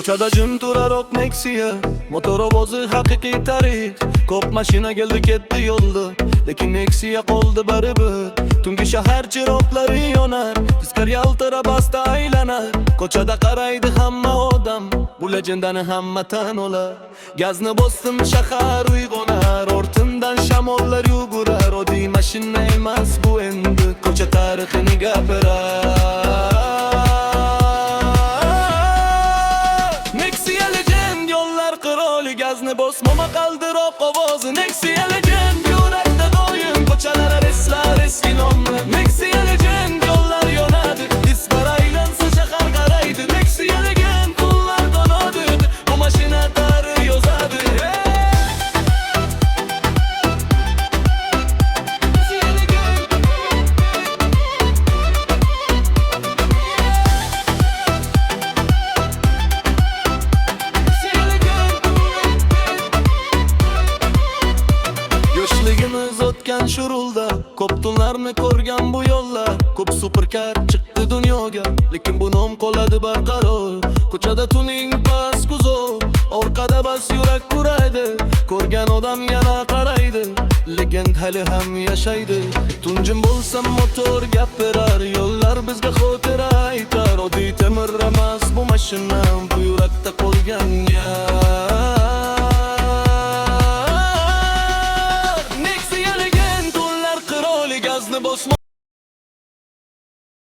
Ko'chada jim turaroq Nexia, motor ovozi haqiqiy tarix. Ko'p mashina keldi ketdi yo'lda, lekin Nexia qoldi baribir. Tungi shahar chiroqlari yonar, tezkor yaltirab asta aylanar. Ko'chada qaraydi hamma odam, bu legendani hamma tan olar. Gazni bosdim shahar uyg'onar, ortimdan shamollar yugurar. Oddiy mashina emas bu endi, ko'cha tarixini gapirar. Nexia legend, yollar qiroli, gazni bosmama qaldiroq ovozi. Nexia legend, yurakda doim, ko'chalar reslar eski nomlar. Nexia legend, yollar yonadi, isbar aylansa shahar qaraydi. Nexia legend, kunlar donadi, bu mashina tarix yozadi. Yoshligimiz o'tgan shurulda, ko'p tunlarni ko'rgan bu yo'llar. Ko'p superkar chiqdi dunyoga, lekin bu nom qoladi barqaror. Ko'chada tuning past kuzov, orqada bas yurak uraydi. Ko'rgan odam yana qaraydi, legend hali ham yashaydi. Tunjim bo'lsam motor gapirar, yo'llar bizga xotira aytar. Oddiy temir emas bu mashina, bu yurakda qolgan